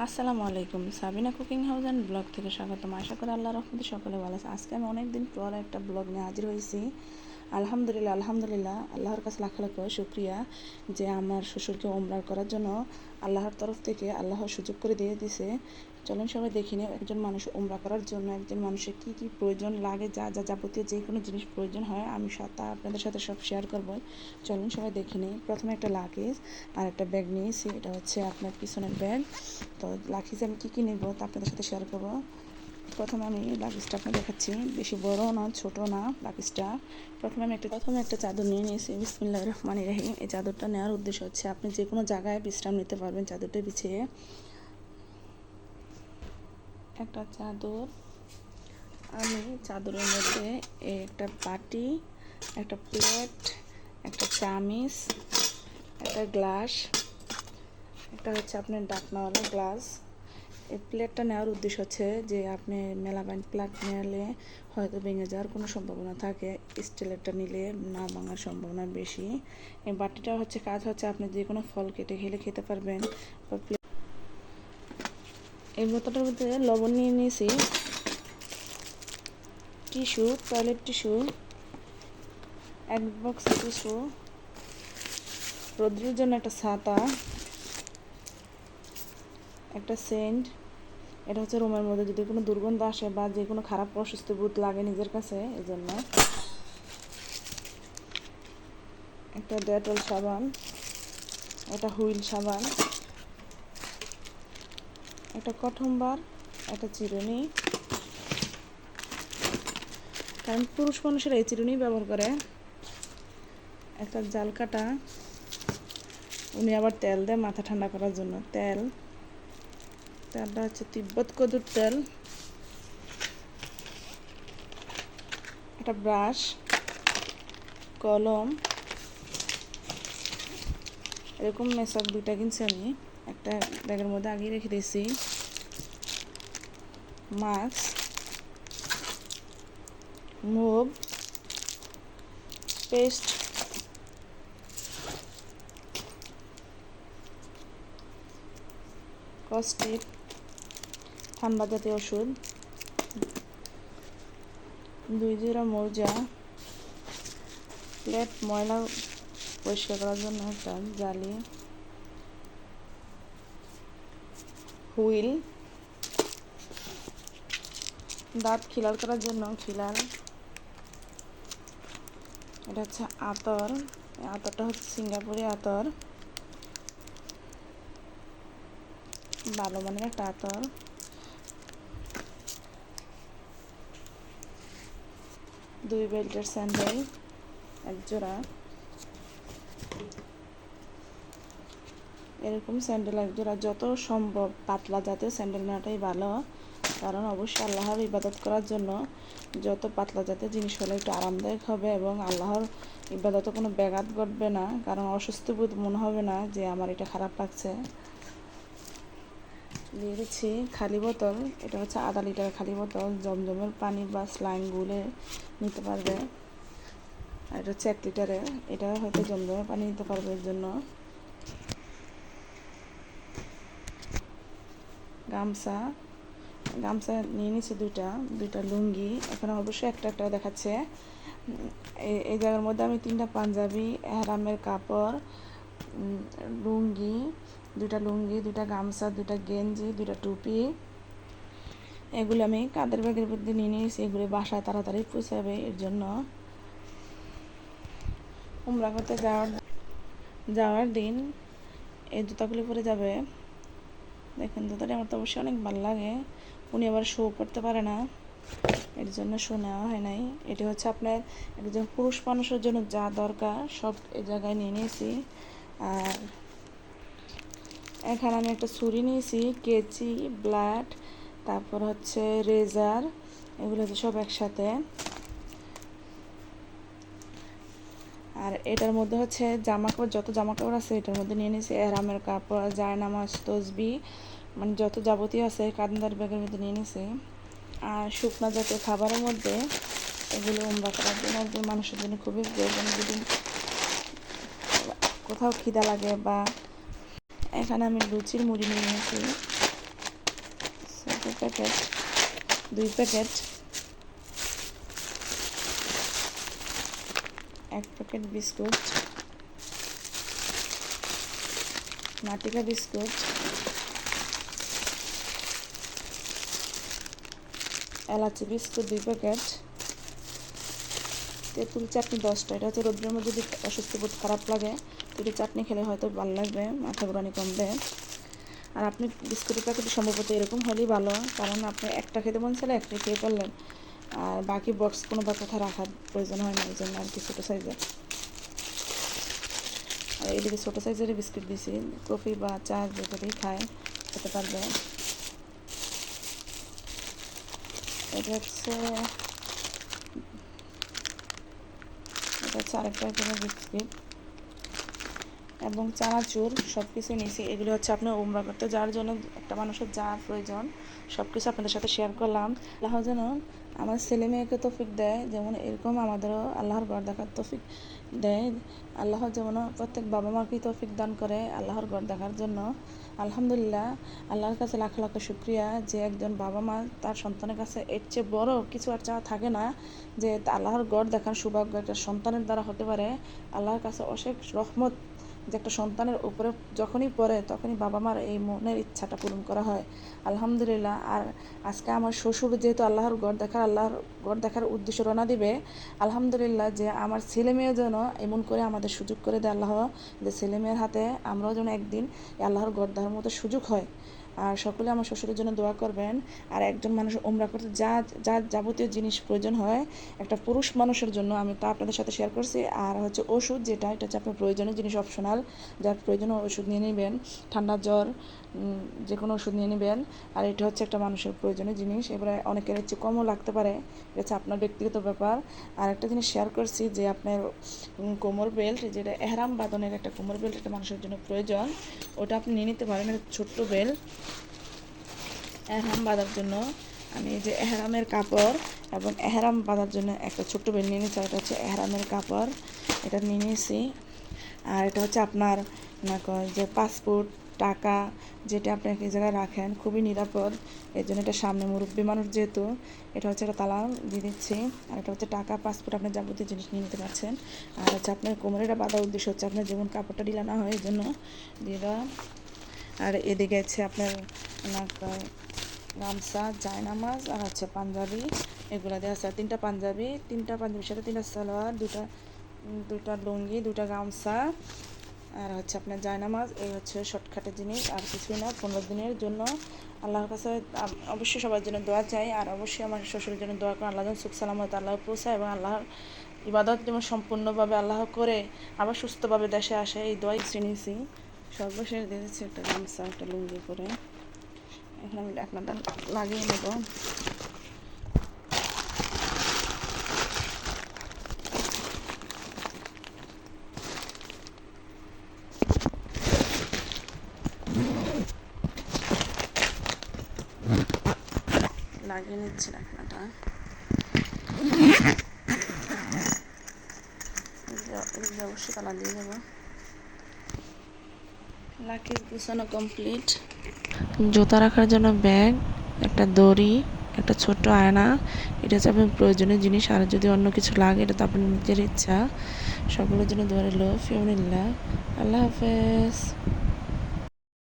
আসসালামু আলাইকুম, Sabina cooking house and blog থেকে স্বাগতম। আশা করি আল্লাহর রহমতে সকলে ভালো আছে। আজকে আমি অনেকদিন পর একটা ব্লগ নিয়ে হাজির হয়েছি। আলহামদুলিল্লাহ আল্লাহর কাছে লাখ লাখ শুক্রিয়া যে আমার শ্বশুরকে ওমরা করার জন্য আল্লাহর তরফ থেকে আল্লাহর সুযোগ করে দিয়ে দিছে। চলুন সবাই দেখি নিই একজন মানুষ ওমরা করার জন্য একজন মানুষের কী কী প্রয়োজন লাগে, যা যা যাবতীয় যে কোনো জিনিস প্রয়োজন হয় আমি তা আপনাদের সাথে সব শেয়ার করব। চলুন সবাই দেখে নিই। প্রথমে একটা লাগেজ আর একটা ব্যাগ নিয়েছি, এটা হচ্ছে আপনার পিছনের ব্যাগ। তো লাগেজে আমি কী কী নেব তা আপনাদের সাথে শেয়ার করবো। প্রথমে আমি লাগেজটা আপনাকে দেখাচ্ছি, বেশি বড় না ছোট না লাগেজটা। প্রথমে একটা চাদর নিয়ে নিয়েছি। বিসমিল্লাহির রহমানির রহিম। এই চাদরটা নেওয়ার উদ্দেশ্য হচ্ছে আপনি যে কোনো জায়গায় বিশ্রাম নিতে পারবেন চাদরটা বিছিয়ে। একটা চাদর, আমি চাদরের মধ্যে একটা বাটি, একটা প্লেট, একটা চামিচ, একটা গ্লাস, একটা হচ্ছে আপনার ডাকনাওয়ালা গ্লাস। এই প্লেটটা নেওয়ার উদ্দেশ্য হচ্ছে যে আপনি মেলাবাইন প্লেট নিলে হয়তো ভেঙে যাওয়ার কোনো সম্ভাবনা থাকে, স্টিলেরটা নিলে না ভাঙার সম্ভাবনা বেশি। এই বাটিটা হচ্ছে কাজ হচ্ছে আপনি যে কোনো ফল কেটে খেতে পারবেন। এই বোতলটার মধ্যে লবণ নিয়ে নিয়েছি, টিস্যু, টয়লেট টিস্যু, এক বক্স টিস্যু, রোদ্রের জন্য একটা ছাতা, একটা সেন্ট। এটা হচ্ছে রুমের মধ্যে যদি কোনো দুর্গন্ধ আসে বা যে কোনো খারাপ অস্বস্তি বোধ লাগে নিজের কাছে, এই জন্য একটা ডেটল সাবান, একটা হুইল সাবান, একটা কটন বার, একটা চিরুনি, কারণ পুরুষ মানুষেরা এই চিরুনি ব্যবহার করে, একটা জাল কাটা, উনি আবার তেল দেয় মাথা ঠান্ডা করার জন্য। তেলটা হচ্ছে তিব্বত কদুর তেল, একটা ব্রাশ, কলম, এরকম মেশাক দুইটা কিনছি আমি, একটা ব্যাগের মধ্যে আগিয়ে রেখে দিয়েছি। মাস্ক, মুভ, পেস্ট, কস্টিক, ঠান্ডা জাতীয় ওষুধ, 2 জোড়া মোজা, প্লেট ময়লা পরিষ্কার করার জন্য একটা জালি, হুইল, দাঁত খিলাল করার জন্য খিলাল, এটা হচ্ছে আতর। আতরটা হচ্ছে সিঙ্গাপুরি আতর, ভালো মানের একটা আতর, 2 বেল্টের স্যান্ডেল, 1 জোড়া এরকম স্যান্ডেল 1 জোড়া। যত সম্ভব পাতলা জাতীয় স্যান্ডেল নেওয়াটাই ভালো, কারণ অবশ্যই আল্লাহর ইবাদত করার জন্য যত পাতলা জাতীয় জিনিস হলে একটু আরামদায়ক হবে এবং আল্লাহর ইবাদতে কোনো ব্যাঘাত ঘটবে না, কারণ অস্বস্তি বোধ মনে হবে না যে আমার এটা খারাপ লাগছে। দিয়ে দিচ্ছি খালি বোতল, এটা হচ্ছে আধা লিটার খালি বোতল, জমজমের পানি বা স্লাইন গুলে নিতে পারবে। আর এটা হচ্ছে 1 লিটারের, এটা হয়তো জমজমের পানি নিতে পারবে এর জন্য। গামছা নিয়ে নিচ্ছি দুইটা লুঙ্গি, এখানে অবশ্যই একটা দেখাচ্ছে। এই জায়গার মধ্যে আমি 3টা পাঞ্জাবি, হেরামের কাপড়, লুঙ্গি, 2টা গামছা, 2টা গেঞ্জি, 2টা টুপি, এগুলো আমি কাঁধের ব্যাগের মধ্যে নিয়ে নিয়েছি। এগুলো বাসায় তাড়াতাড়ি পৌঁছাবে, এর জন্য উমরা করতে যাওয়ার দিন এই জুতাগুলো পরে যাবে। দেখেন জুতাটা আমার তো অবশ্যই অনেক ভালো লাগে। উনি আবার শো করতে পারে না, এর জন্য শো নেওয়া হয় নাই। এটি হচ্ছে আপনার একজন পুরুষ মানুষের জন্য যা দরকার সব এই জায়গায় নিয়ে নিয়েছি। আর এখানে আমি একটা ছুরি নিয়েছি, কেচি, ব্লেড, তারপর হচ্ছে রেজার, এগুলো হচ্ছে সব একসাথে। আর এটার মধ্যে হচ্ছে যত জামা কাপড় আছে এটার মধ্যে নিয়ে নিয়েছি। এহরামের কাপড়, জায়নামাজ, তসবি, মানে যত যাবতীয় আছে কাঁদার ব্যাগের মধ্যে নিয়ে নিয়েছি। আর শুকনো জাতীয় খাবারের মধ্যে এগুলো উমরা করার জন্য একজন মানুষের জন্য খুবই প্রয়োজন। যদি কোথাও খিদা লাগে বা, এখানে আমি লুচির মুড়ি নিয়ে নিয়েছি, ছোট প্যাকেট 2 প্যাকেট, 1 প্যাকেট বিস্কুট, নাটিকা বিস্কুট, এলাচি বিস্কুট 2 প্যাকেট, তেঁতুল চাটনি 10টা। এটা হচ্ছে রোদ্রের মধ্যে যদি অসুস্থ বোধ খারাপ লাগে তেঁতুল চাটনি খেলে হয়তো ভালো লাগবে, মাথা ঘোরানি কমবে। আর আপনি বিস্কুটের প্যাকেটে সম্ভবত এরকম হলেই ভালো, কারণ আপনি একটা খেতে মন চাইলে একটা খেয়ে ফেললেন, আর বাকি বক্স কোনো বা কোথাও রাখার প্রয়োজন হয় না, এই জন্য আর কি ছোটো সাইজের। আর এদিকে ছোটো সাইজের বিস্কুট দিয়েছি, কফি বা চা যেটাতেই খায় খেতে পারবে। এটা হচ্ছে আরেকটা বিস্কিট এবং চানাচুর সব কিছু নিয়েছি। এগুলো হচ্ছে আপনার উমরা করতে যাওয়ার জন্য একটা মানুষের যা প্রয়োজন সব কিছু আপনাদের সাথে শেয়ার করলাম। আল্লাহ যেন আমার ছেলে মেয়েকে তৌফিক দেয়, যেমন এরকম আমাদেরও আল্লাহর ঘর দেখার তৌফিক দেয়। আল্লাহ যেমন প্রত্যেক বাবা মাকেই তৌফিক দান করে আল্লাহর ঘর দেখার জন্য। আলহামদুলিল্লাহ, আল্লাহর কাছে লাখ লাখ শুকরিয়া যে একজন বাবা মা তার সন্তানের কাছে এর চেয়ে বড় কিছু আর চাওয়া থাকে না, যে আল্লাহর ঘর দেখার সৌভাগ্য একটা সন্তানের দ্বারা হতে পারে। আল্লাহর কাছে অশেষ রহমত যে একটা সন্তানের উপরে যখনই পড়ে তখনই বাবা মার এই মনের ইচ্ছাটা পূরণ করা হয়। আলহামদুলিল্লাহ। আর আজকে আমার শ্বশুর যেহেতু আল্লাহর ঘর দেখার উদ্দেশ্যে রওনা দিবে, আলহামদুলিল্লাহ যে আমার ছেলে মেয়েও যেন এমন করে আমাদের সুযোগ করে দেয় আল্লাহ, যে ছেলে মেয়ের হাতে আমরাও যেন একদিন আল্লাহর ঘর দেখার মতো সুযোগ হয়। আর সকলে আমার শ্বশুরের জন্য দোয়া করবেন। আর একজন মানুষ উমরা করতে যা যা যাবতীয় জিনিস প্রয়োজন হয় একটা পুরুষ মানুষের জন্য আমি তা আপনাদের সাথে শেয়ার করছি। আর হচ্ছে ওষুধ, এটা হচ্ছে আপনার প্রয়োজনীয় জিনিস, অপশনাল, যার প্রয়োজনীয় ওষুধ নিয়ে নেবেন, ঠান্ডা জ্বর যে কোনো ওষুধ নিয়ে নেবেন। আর এটা হচ্ছে একটা মানুষের প্রয়োজনীয় জিনিস, এবারে অনেকের হচ্ছে কমও লাগতে পারে, এটা হচ্ছে আপনার ব্যক্তিগত ব্যাপার। আর একটা জিনিস শেয়ার করছি যে আপনার কোমর বেল্ট, যেটা এহরাম বাঁধনের একটা কোমর বেল্ট একটা মানুষের জন্য প্রয়োজন, ওটা আপনি নিয়ে নিতে পারেন। এটা ছোট্ট বেল্ট এহরাম বাঁধার জন্য। আমি এই যে এহরামের কাপড় এবং এহরাম বাঁধার জন্য একটা ছোট্ট বেল্ট নিয়ে নিয়েছি, এটা হচ্ছে এহরামের কাপড়, এটা নিয়ে নিয়েছি। আর এটা হচ্ছে আপনার যে পাসপোর্ট, টাকা, যেটা আপনি এক জায়গায় রাখেন খুবই নিরাপদ, এর জন্য এটা সামনে মুরব্বী মানুষ যেহেতু এটা হচ্ছে একটা তালা দিয়ে দিচ্ছি। আর এটা হচ্ছে টাকা, পাসপোর্ট, আপনার যাবতীয় জিনিস নিয়ে নিতে পারছেন। আর হচ্ছে আপনার কোমরে এটা বাঁধার উদ্দেশ্য হচ্ছে আপনার যেমন কাপড়টা ঢিলা না হয় এই জন্য দিয়ে দেওয়া। আর এদিকে হচ্ছে আপনার গামছা, জায়নামাজ আর হচ্ছে পাঞ্জাবি, এগুলো দেওয়া আছে। তিনটা পাঞ্জাবির সাথে 3টা সালোয়ার, দুটা লুঙ্গি, 2টা গামছা, আর হচ্ছে আপনার জায়নামাজ। এই হচ্ছে শর্টকাটের জিনিস, আর কিছুই না। 15 দিনের জন্য আল্লাহর কাছে অবশ্যই সবার জন্য দোয়া চাই। আর অবশ্যই আমার শ্বশুরের জন্য দোয়া করেন, আল্লাহ যেন সুখ সালামত আল্লাহ পৌঁছায় এবং আল্লাহর ইবাদত যেমন সম্পূর্ণভাবে আল্লাহ করে আবার সুস্থভাবে দেশে আসে, এই দোয়াই নিয়েছি। সর্বশেষ দিয়ে দিচ্ছি একটা গামছা, একটা লুঙ্গি করে। এখন আমি ঢাকনাটা লাগিয়ে নেব। লাগিয়ে নিচ্ছি ঢাকনাটা। অবশ্যই তালা দিয়ে দেবো। লাকিজ গুছানো কমপ্লিট। জুতা রাখার জন্য ব্যাগ, একটা দড়ি, একটা ছোট্ট আয়না, এটা হচ্ছে আপনার প্রয়োজনীয় জিনিস। আর যদি অন্য কিছু লাগে এটা তো আপনার নিজের ইচ্ছা। সকলের জন্য দোয়া রইল। ফিওনিল্লাহ। আল্লাহ হাফেজ।